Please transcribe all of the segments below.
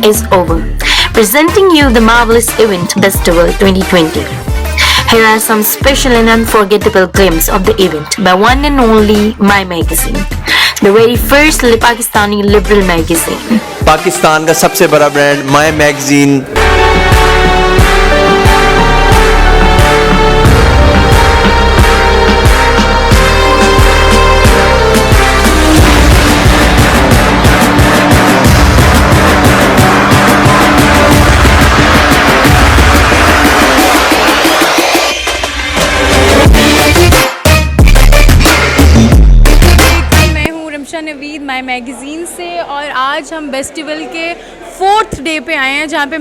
is over, presenting you the marvelous event Festival 2020. Here are some special and unforgettable glimpses of the event by one and only My Magazine, the very first Pakistani liberal magazine. Pakistan का सबसे बड़ा brand my magazine. Naveed my magazine से, और आज हम festival के 4th day पे आए हैं जहाँ पे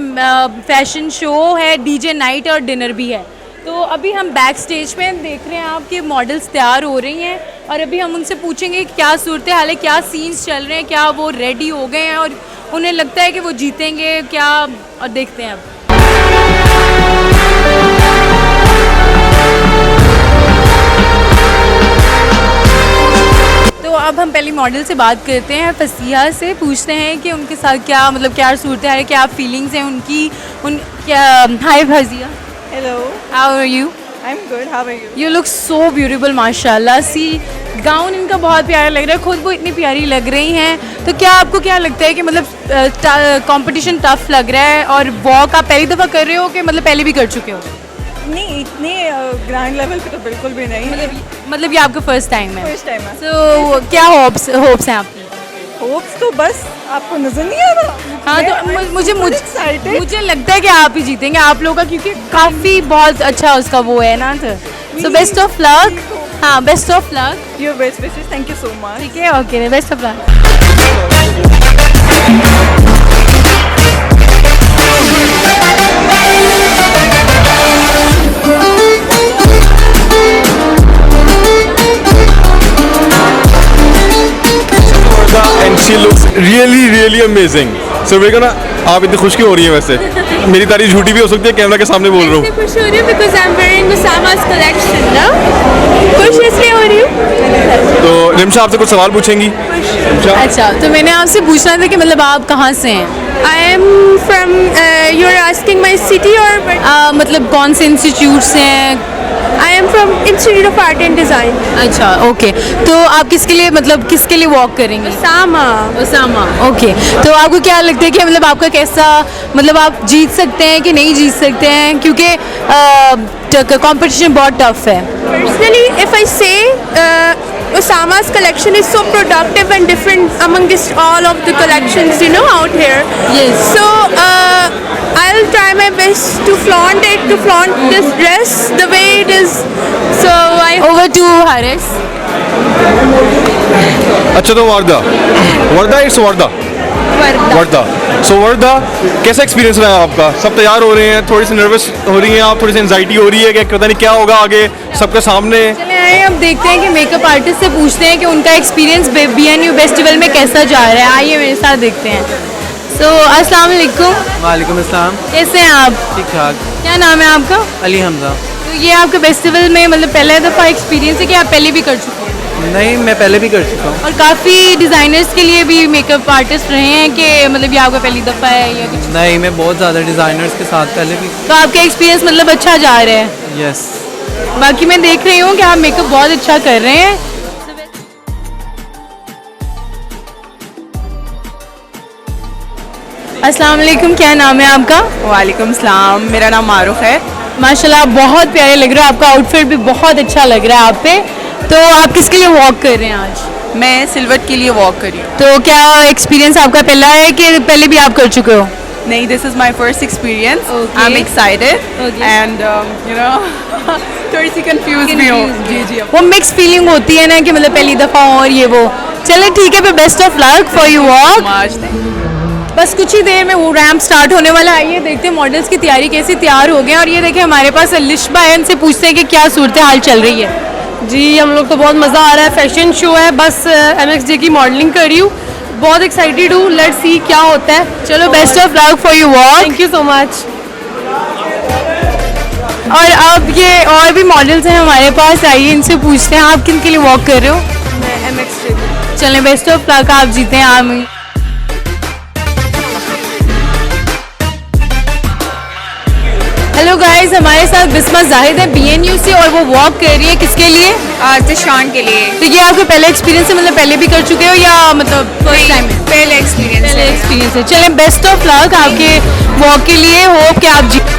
फैशन शो है, डीजे नाइट और डिनर भी है। तो अभी हम बैक स्टेज पे देख रहे हैं आपके मॉडल्स तैयार हो रही हैं और अभी हम उनसे पूछेंगे क्या सूरत हाल है, क्या सीन्स चल रहे हैं, क्या वो रेडी हो गए हैं और उन्हें लगता है कि वो जीतेंगे क्या, और देखते हैं अब। तो अब हम पहले मॉडल से बात करते हैं, फसिया से पूछते हैं कि उनके साथ क्या क्या सूरत है, क्या फीलिंग्स हैं उनकी, क्या। Hi Fasiya. Hello, how are you? I am good, how are you? You look so beautiful माशाल्लाह। सी गाउन इनका बहुत प्यारा लग रहा है, खुद वो इतनी प्यारी लग रही हैं। तो क्या आपको क्या लगता है कि मतलब कंपटीशन टफ लग रहा है और वॉक आप पहली दफ़ा कर रहे हो कि मतलब पहले भी कर चुके हो? नहीं, इतने ग्रैंड लेवल पे तो बिल्कुल भी नहीं। मतलब ये आपका फर्स्ट टाइम है? फर्स्ट टाइम है। तो क्या होप्स हैं आपकी? होप्स तो बस आपको नजर नहीं आ रहा। हाँ, तो मुझे लगता है कि आप ही जीतेंगे, आप लोगों का, क्योंकि काफ़ी बहुत अच्छा उसका वो है ना। तो बेस्ट ऑफ लक। हाँ, best of luck. Your best wishes, thank you so much. ठीक है, okay, best of luck. And she looks really amazing. So we're gonna, आप इतनी खुश क्यों हो रही हैं वैसे? मेरी तारीफ झूठी भी हो सकती है, कैमरा के सामने बोल रहा हूँ। खुश हो रही हूँ because I'm wearing Usama's collection ना। खुश इसलिए हो रही हूँ। तो रिमशा आपसे कुछ सवाल पूछेंगी? अच्छा, तो मैंने आपसे पूछना था कि मतलब आप कहाँ से हैं? I am from you're asking my city or मतलब कौन से इंस्टीट्यूट से हैं? I am from Institute of Art and Design। अच्छा, ओके। तो आप किसके लिए, मतलब किसके लिए वॉक करेंगे? उसामा। ओके। तो आपको क्या लगता है कि मतलब आपका कैसा, मतलब आप जीत सकते हैं कि नहीं जीत सकते हैं, क्योंकि कंपटीशन बहुत टफ है? Personally, if I say Usama's collection is so productive and different amongst all of the collections out here. Yes. So I'll try my best to flaunt this dress the way it is. So Over to Haris. अच्छा, तो वर्दा it's वर्दा। सो वर्दा, कैसा experience रहा है आपका? सब तैयार हो रहे हैं, थोड़ी सी नर्वस हो रही हैं आप, थोड़ी सी एंजाइटी हो रही है कि पता नहीं क्या होगा आगे सबके सामने? चले आए, अब देखते हैं कि मेकअप आर्टिस्ट से पूछते हैं कि उनका एक्सपीरियंस BNU फेस्टिवल में कैसा जा रहा है। आइए मेरे साथ देखते हैं। सो अस्सलाम वालेकुम। वालेकुम अस्सलाम। कैसे हैं आप? ठीक ठाक। क्या नाम है आपका? अली हमजा। तो ये आपके फेस्टिवल में मतलब पहला दफ़ा एक्सपीरियंस है कि आप पहले भी कर चुके हैं? नहीं, मैं पहले भी कर चुका हूँ। और काफ़ी डिज़ाइनर्स के लिए भी मेकअप आर्टिस्ट रहे हैं कि मतलब ये आपका पहली दफ़ा है या कुछ? नहीं, मैं बहुत ज़्यादा डिज़ाइनर्स के साथ पहले भी। तो आपका एक्सपीरियंस मतलब अच्छा जा रहा है? यस। बाकी मैं देख रही हूँ कि आप मेकअप बहुत अच्छा कर रहे हैं। अस्सलाम वालेकुम, क्या नाम है आपका? वालेकुम सलाम, मेरा नाम मारूफ है। माशाल्लाह, आप बहुत प्यारे लग रहे हो, आपका आउटफिट भी बहुत अच्छा लग रहा है आप पे। तो आप किसके लिए वॉक कर रहे हैं आज? मैं सिल्वर के लिए वॉक कर रही हूँ। तो क्या एक्सपीरियंस आपका पहला है कि पहले भी आप कर चुके हो? नहीं, this is my first experience. Okay. I am excited Okay. And थोड़ी सी कंफ्यूज भी हूँ। जी। वो मिक्स फीलिंग होती है ना कि मतलब पहली दफ़ा और ये वो। चलो ठीक है, फिर best of luck for you walk. बस कुछ ही देर में वो रैम्प स्टार्ट होने वाला है। आइए देखते हैं मॉडल्स की तैयारी कैसी तैयार हो गए। और ये देखें हमारे पास लिशबा है, इनसे पूछते हैं कि क्या सूरत हाल चल रही है। जी, हम लोग तो बहुत मज़ा आ रहा है, फैशन शो है, बस MXJ की मॉडलिंग कर रही हूँ, बहुत एक्साइटेड हूँ, लेट्स सी क्या होता है। चलो best of luck for you walk. Thank you so much. और अब ये और भी मॉडल्स हैं हमारे पास, आइए इनसे पूछते हैं आप किन के लिए वॉक कर रहे हो? मैं MXJ। चलें बेस्ट ऑफ लक, आप जीते हैं। गाइस हमारे साथ बिस्मा जाहिद है BNU से और वो वॉक कर रही है किसके लिए? जिशान के लिए। तो ये आपका पहला एक्सपीरियंस है, मतलब पहले भी कर चुके हो या मतलब फर्स्ट टाइम है? पहले एक्सपीरियंस है। चलें, बेस्ट ऑफ लक आपके वॉक के लिए, होप कि आप जीत।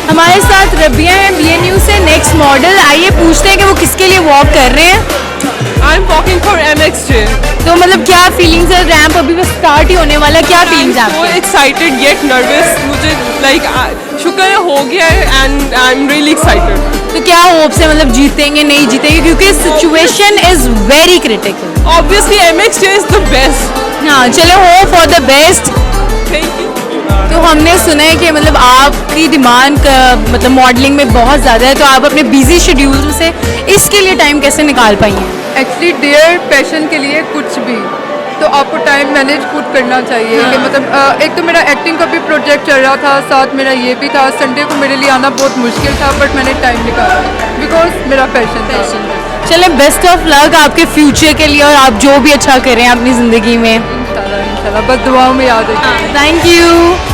हमारे साथ रबिया है BNU से, नेक्स्ट मॉडल। आइए पूछते हैं कि वो किसके लिए वॉक कर रहे हैं। I am walking for MXJ। तो मतलब क्या फीलिंग्स है? रैंप अभी बस स्टार्ट ही होने वाला है, क्या फीलिंग्स है सो आपकी? Excited yet nervous. मुझे लाइक शुक्र है हो गया है and I am really excited. तो क्या होप्स है, मतलब जीतेंगे नहीं जीतेंगे, क्योंकि situation is very critical. Obviously MXJ is the best. हाँ चलो, hope for the best. Thank you. तो हमने सुना है कि मतलब आपकी डिमांड मतलब मॉडलिंग में बहुत ज़्यादा है, तो आप अपने बिजी शेड्यूल से इसके लिए टाइम कैसे निकाल पाई हैं? एक्चुअली डियर पैशन के लिए कुछ भी तो आपको टाइम मैनेज खुद करना चाहिए। कि मतलब एक तो मेरा एक्टिंग का भी प्रोजेक्ट चल रहा था, साथ मेरा ये भी था। संडे को मेरे लिए आना बहुत मुश्किल था, बट मैंने टाइम निकाला बिकॉज मेरा पैशन था। चले, बेस्ट ऑफ लक आपके फ्यूचर के लिए और आप जो भी अच्छा करें अपनी ज़िंदगी में। इंशाल्लाह बस दुआओं में याद रखिए। Thank you.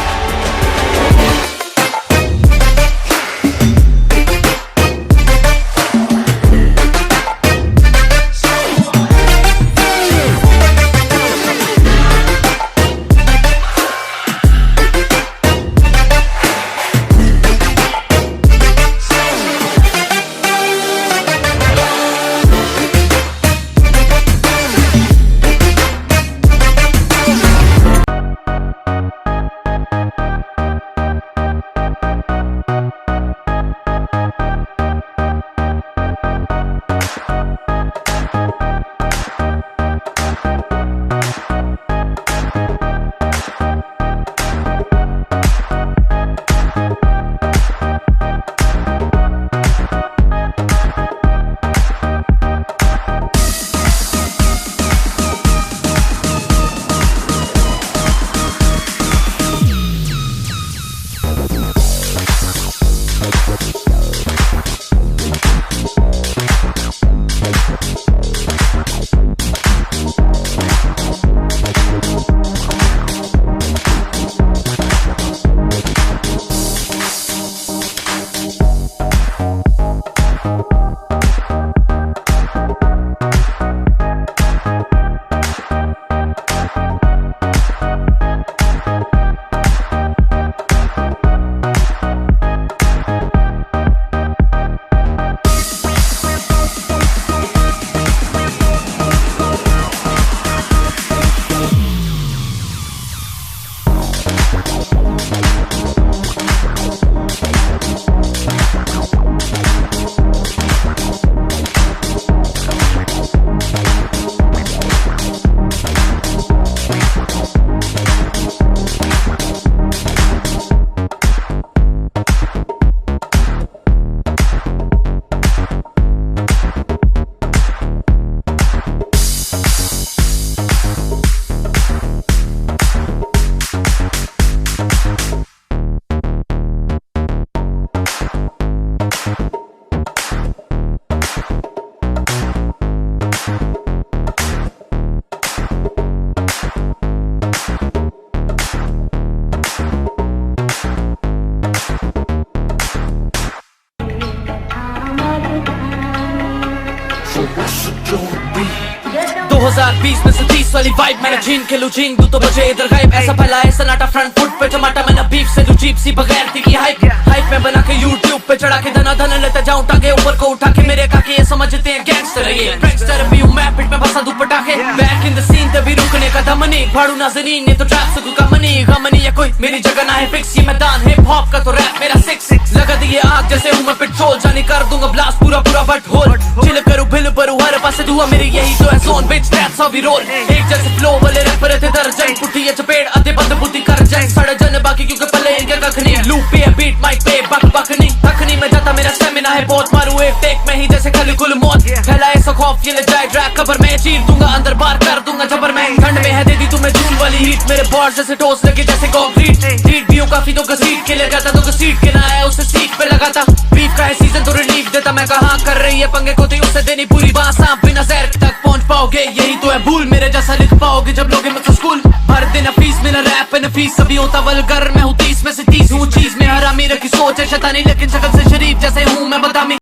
में से 30 वाली वाइब मैंने छीन के लू छीन तू तो बचे इधर गायब ऐसा फैला है सन्नाटा फ्रंट फुट पे टमाटा मैंने बीफ से लू चीप सी बगैर थी की हाइप में बना के YouTube पे चढ़ा के धना धन लेते जाऊं टाके ऊपर को उठा के मेरे काके ये समझते हैं गैंगस्टर है ये गैंगस्टर भी हूं मैं पिट में बसा दूं पटाखे बैक इन द सीन तभी रुकने का दम नहीं भाड़ू नाज़रीन ये तो ट्रैप से का मनी गम नहीं है कोई मेरी जगह ना है फिक्स ये मैदान हिप हॉप का तो रैप मेरा सिक्स लगा दिए आग जैसे हूं मैं पेट्रोल जाने कर दूंगा ब्लास्ट पूरा पूरा बट होल चिल करूं बिल भरूं हर पासे दुआ मेरी यही तो है zone bitch that's how we roll एक जैसे फ्लो वाले रैपर थे दर्जन पुट्टी ये चपेड़ आधे बंद बुद्धि कर जाए साढ़े जन बाकी क्योंकि पल्ले इनके कख नहीं लूप पे बीट माइक पे बक बक नहीं थक नहीं मैं जाता मेरा स्टेमिना है बहुत मारू एक टेक में ही जैसे खाली कुल मौत फैलाए सो खौफ ये ले जाए ड्रैग कबर में चीर दूंगा अंदर बार कर दूंगा जबर में ठंड में है दे दी तुम्हें जून वाली हीट मेरे बॉर्ड जैसे टोस्ट लगे जैसे कंक्रीट हीट भी हूं काफी तो घसीट के ले जाता तो घसीट के ना आया उसे सीट पे लगाता बीफ का है सीजन तो रिलीफ देता मैं कहां कर रही है पंगे को तो उसे देनी पूरी बात सांप बिना जहर तक पहुंच पाओगे यही तो है भूल मेरे जैसा लिख पाओगे जब लोगे मुझसे स्कूल भर देना फीस मेरा रैप एंड फीस कभी होता वल्गर मैं हूँ 30 में से 30 हूँ चीज में हरामी रखी सोच है शैतानी लेकिन शक्ल से शरीफ जैसे हूँ मैं बदामी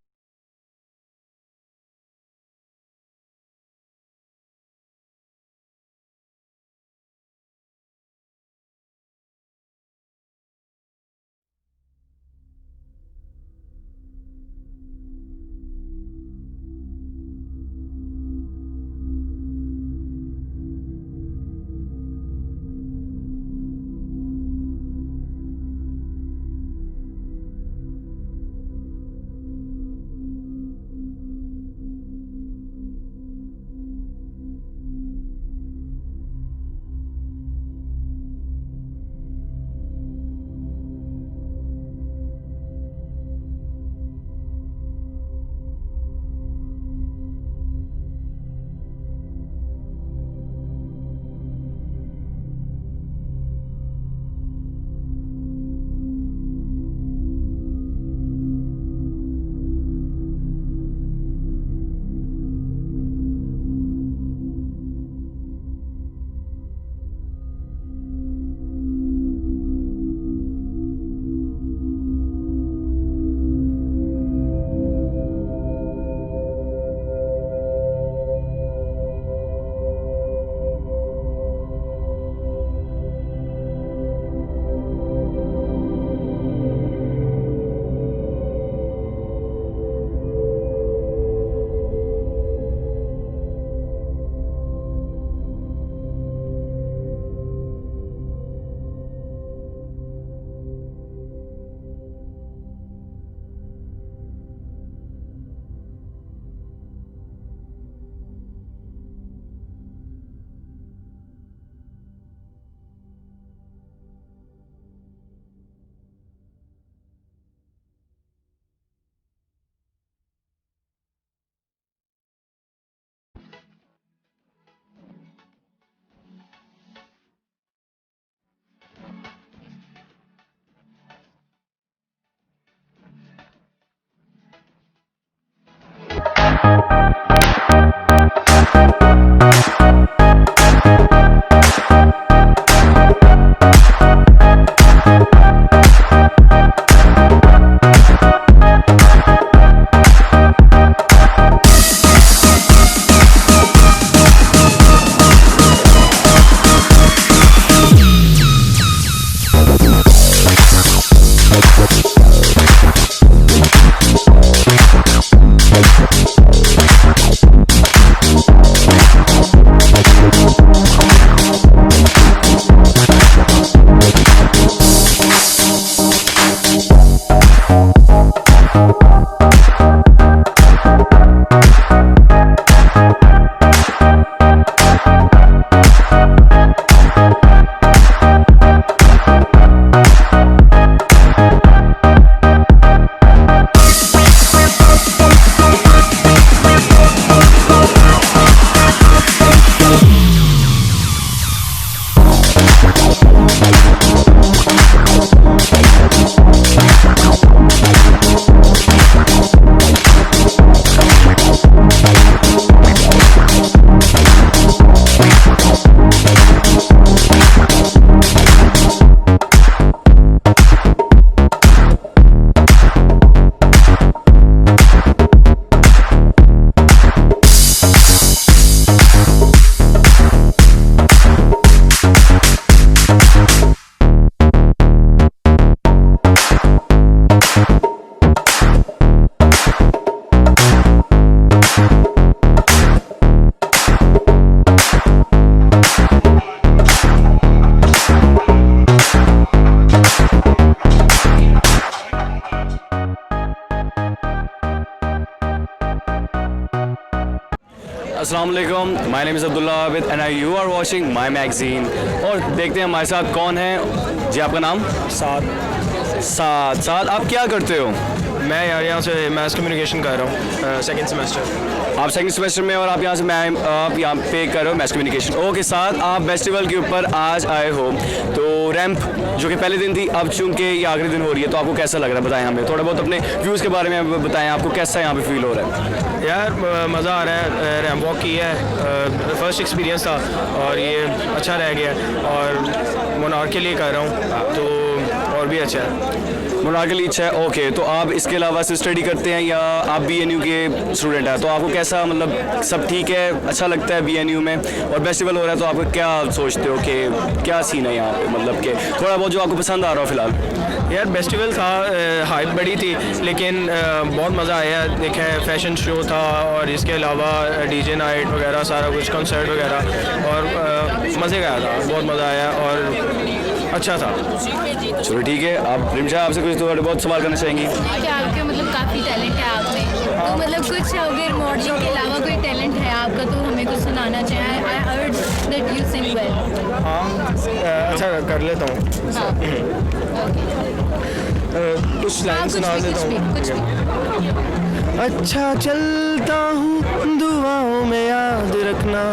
अस्सलाम वालेकुम, my name is Abdullah Abid and you are watching my magazine. और देखते हैं हमारे साथ कौन है। जी आपका नाम? साद। आप क्या करते हो? मैं यार यहाँ से मैथ कम्युनिकेशन कर रहा हूँ सेकंड सेमेस्टर। आप सेकंड सेमेस्टर में और आप यहाँ से आप यहाँ पे कर रहे हो मैथ कम्युनिकेशन। ओके, साथ आप फेस्टिवल के ऊपर आज आए हो, तो रैंप जो कि पहले दिन थी, अब चूंकि ये आखिरी दिन हो रही है, तो आपको कैसा लग रहा है? बताएं हमें थोड़ा बहुत अपने व्यूज़ के बारे में बताएं, आपको कैसा यहाँ पे फील हो रहा है? यार मज़ा आ रहा है, रैंप वॉक किया है, फर्स्ट एक्सपीरियंस था और ये अच्छा रह गया और मोनार्क के लिए कर रहा हूँ, तो और भी अच्छा है। मोनार्क के लिए अच्छा है। ओके, तो आप इसके अलावा से स्टडी करते हैं या आप BNU के स्टूडेंट हैं? तो आपको कैसा, मतलब सब ठीक है, अच्छा लगता है BNU में? और फेस्टिवल हो रहा है तो आप क्या सोचते हो कि क्या सीन है यहाँ पे, मतलब कि थोड़ा बहुत जो आपको पसंद आ रहा हो फिलहाल? यार फेस्टिवल था, हाइप बड़ी थी, लेकिन बहुत मज़ा आया। देखा है फैशन शो था और इसके अलावा DJ नाइट वगैरह सारा कुछ, कंसर्ट वगैरह, और मज़े का था, बहुत मज़ा आया और अच्छा था। चलो ठीक है, आप रिमशा आपसे कुछ थोड़ा बहुत सवाल करना चाहेंगी? क्या आपके मतलब काफ़ी टैलेंट है आप में, तो मतलब कुछ अगर मॉडलिंग के अलावा कोई टैलेंट है आपका तो हमें कुछ सुनाना चाहिए। I heard that you sing well. हाँ, अच्छा कर लेता हूँ। कुछ लाइन सुना देता हूँ। अच्छा चलता हूँ दुआओं में याद रखना,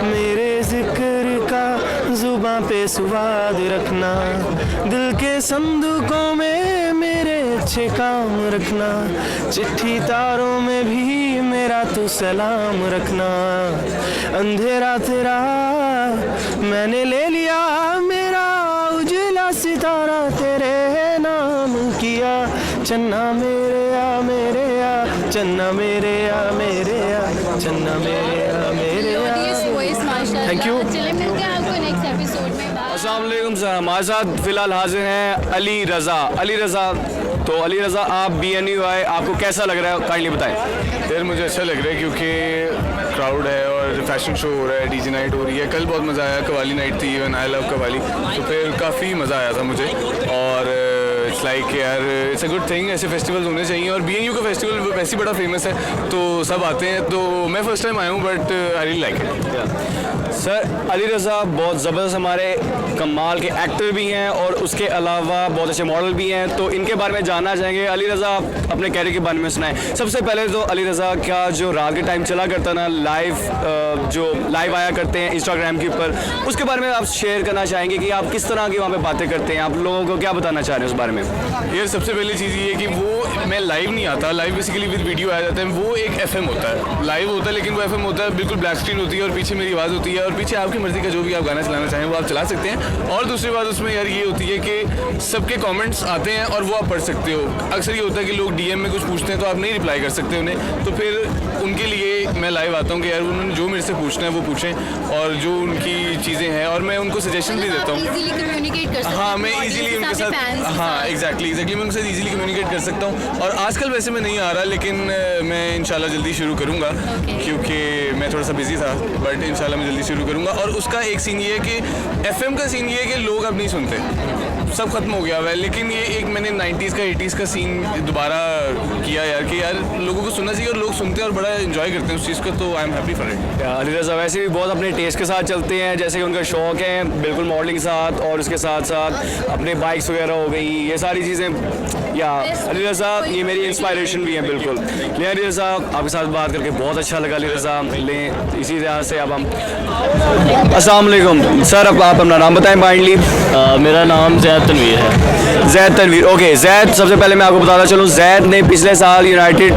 मेरे जिक्र का जुबां पे स्वाद रखना, दिल के संदूकों में मेरे अच्छे काम रखना, चिट्ठी तारों में भी मेरा तू सलाम रखना, अंधेरा तेरा मैंने ले लिया, मेरा उजला सितारा तेरे नाम किया, चन्ना मेरे आ मेरे आ, चन्ना मेरे आ मेरे आ, चन्ना मेरे आ मेरे आ। Thank you. चलिए मिलते हैं आपको नेक्स्ट एपिसोड में। अस्सलाम वालेकुम सर, हमारे साथ फिलहाल हाजिर हैं अली रज़ा। अली रज़ा, तो अली रज़ा आप BNU आए, आपको कैसा लग रहा है, काइंडली बताएं। यार मुझे अच्छा लग रहा है क्योंकि क्राउड है और फैशन शो हो रहा है, DJ नाइट हो रही है। कल बहुत मज़ा आया, कवाली नाइट थी, इवन आई लव कवाली, तो फिर काफ़ी मज़ा आया था मुझे। और इट्स लाइक यार इट्स अ गुड थिंग, ऐसे फेस्टिवल्स होने चाहिए। और BNU का फेस्टिवल वैसे ही बड़ा फेमस है, तो सब आते हैं। तो मैं फर्स्ट टाइम आया हूँ, but I really like it. Sir Ali Raza बहुत ज़बरदस्त हमारे कमाल के एक्टर भी हैं और उसके अलावा बहुत अच्छे मॉडल भी हैं, तो इनके बारे में जानना चाहेंगे। अली रज़ा आप अपने कैरियर के बारे में सुनाएं। सबसे पहले तो अली रज़ा का जो रात के टाइम चला करता ना जो लाइव आया करते हैं इंस्टाग्राम के ऊपर, उसके बारे में आप शेयर करना चाहेंगे कि आप किस तरह की वहाँ पे बातें करते हैं, आप लोगों को क्या बताना चाह रहे हैं उस बारे में? यार सबसे पहली चीज़ ये है कि वो मैं लाइव नहीं आता, लाइव बेसिकली विद वीडियो आ जाता है। वो एक FM होता है, लाइव होता है लेकिन वो FM होता है, बिल्कुल ब्लैक स्क्रीन होती है और पीछे मेरी आवाज़ होती है और पीछे आपकी मर्ज़ी का जो भी आप गाना चलाना चाहें वो आप चला सकते हैं। और दूसरी बात उसमें यार ये होती है कि सबके कमेंट्स आते हैं और वो आप पढ़ सकते हो। अक्सर ये होता है कि लोग DM में कुछ पूछते हैं तो आप नहीं रिप्लाई कर सकते उन्हें, तो फिर उनके लिए मैं लाइव आता हूँ कि यार उन्होंने जो मेरे से पूछना है वो पूछें और जो उनकी चीज़ें हैं, और मैं उनको सजेशन भी देता हूँ। हाँ, मैं ईजिली उनके साथ, हाँ एग्जैक्टली मैं उनके साथ ईजिली कम्युनिकेट कर सकता हूँ। और आजकल वैसे मैं नहीं आ रहा, लेकिन मैं इंशाल्लाह जल्दी शुरू करूँगा क्योंकि मैं थोड़ा सा बिजी था, बट इंशाल्लाह मैं जल्दी शुरू करूँगा। और उसका एक सीन ये है कि FM का सीन ये है कि लोग अब नहीं सुनते, सब खत्म हो गया हुआ है। लेकिन ये एक मैंने 90s का 80s का सीन दोबारा किया यार, कि यार लोगों को सुनना चाहिए और लोग सुनते हैं और बड़ा एंजॉय करते हैं उस चीज़ को, तो I am happy for it. Ali Raza वैसे भी बहुत अपने टेस्ट के साथ चलते हैं, जैसे कि उनका शौक है बिल्कुल मॉडलिंग के साथ, और उसके साथ साथ अपने बाइक्स वगैरह हो गई, ये सारी चीज़ें। या अली रज़ा ये मेरी इंस्पायरेशन भी है बिल्कुल। ले अली रज़ा आपके साथ बात करके बहुत अच्छा लगा। अली रज़ा लें इसी तरह से अब हम अस्सलाम वालेकुम सर, अब आप अपना नाम बताएं काइंडली। मेरा नाम जैद तनवीर है। जैद तनवीर, ओके जैद, सबसे पहले मैं आपको बताना चलूँ, जैद ने पिछले साल यूनाइटेड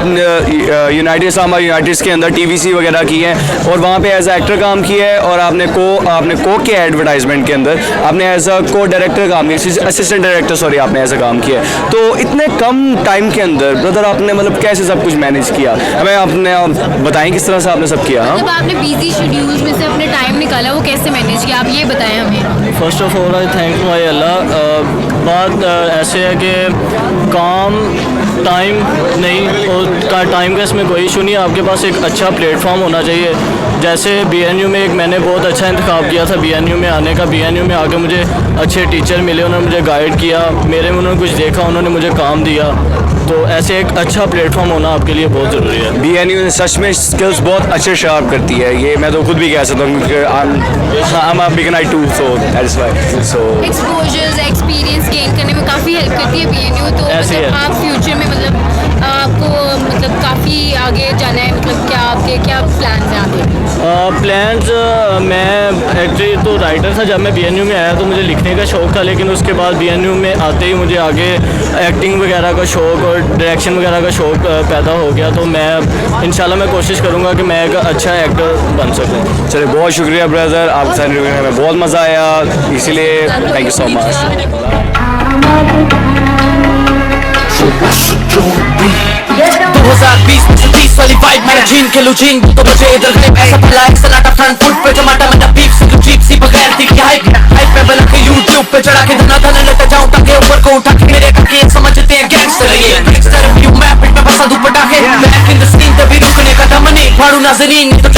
इस्लामाबाद यूनाइटेड के अंदर TVC वगैरह की है और वहाँ पे एज एक्टर काम किया है, और आपने कोक के एडवर्टाइजमेंट के अंदर आपने एज अ को डायरेक्टर काम किया, असिस्टेंट डायरेक्टर सॉरी, आपने ऐसा काम किया है। तो इतने कम टाइम के अंदर ब्रदर आपने मतलब कैसे सब कुछ मैनेज किया, हमें आपने बताएं किस तरह से आपने सब किया? जब आपने बिजी शेड्यूल्स में से अपने टाइम निकाला, वो कैसे मैनेज किया, आप ये बताएं हमें। First of all I thank my Allah. बात ऐसे है कि काम टाइम नहीं का टाइम का इसमें कोई इशू नहीं है, आपके पास एक अच्छा प्लेटफॉर्म होना चाहिए। जैसे BNU में एक मैंने बहुत अच्छा इंतखाब किया था BNU में आने का। BNU में आके मुझे अच्छे टीचर मिले, उन्होंने मुझे गाइड किया, मेरे में उन्होंने कुछ देखा, उन्होंने मुझे काम दिया। तो ऐसे एक अच्छा प्लेटफॉर्म होना आपके लिए बहुत ज़रूरी है। BNU सच में स्किल्स बहुत अच्छे शार्प करती है, ये मैं तो खुद भी कह सकता हूँ क्योंकि I'm a big night too, so that's why. So exposures experience gain करने में काफ़ी हेल्प करती है BNU। तो ऐसे मतलब आप फ्यूचर में मतलब प्लान्स मैं एक्चुअली तो राइटर था। जब मैं BNU में आया तो मुझे लिखने का शौक़ था, लेकिन उसके बाद BNU में आते ही मुझे आगे एक्टिंग वगैरह का शौक़ और डायरेक्शन वगैरह का शौक़ पैदा हो गया। तो मैं इंशाल्लाह मैं कोशिश करूँगा कि मैं एक अच्छा एक्टर बन सकूँ। चलिए बहुत शुक्रिया ब्रदर, आपके साथ इंटरव्यू करने में बहुत मज़ा आया, इसीलिए थैंक यू सो मच। 2020 में 30 वाली वाइब मैंने झीन के लुझीन तो बचे इधर गए ऐसा फैला एक सन्नाटा फ्रंट फुट पे टमाटा मैंने बीफ से जीप सी बगैर थी कि हाइप पे बना के YouTube पे चढ़ा के धना धना लेता जाऊं टांगे ऊपर को उठा के मेरे काके समझते हैं गैंगस्टर ये गैंगस्टर व्यू मैप पे फंसा दू पटाखे बैक इन द सीन तभी रुकने का दम नहीं फाड़ू नाज़रीन तो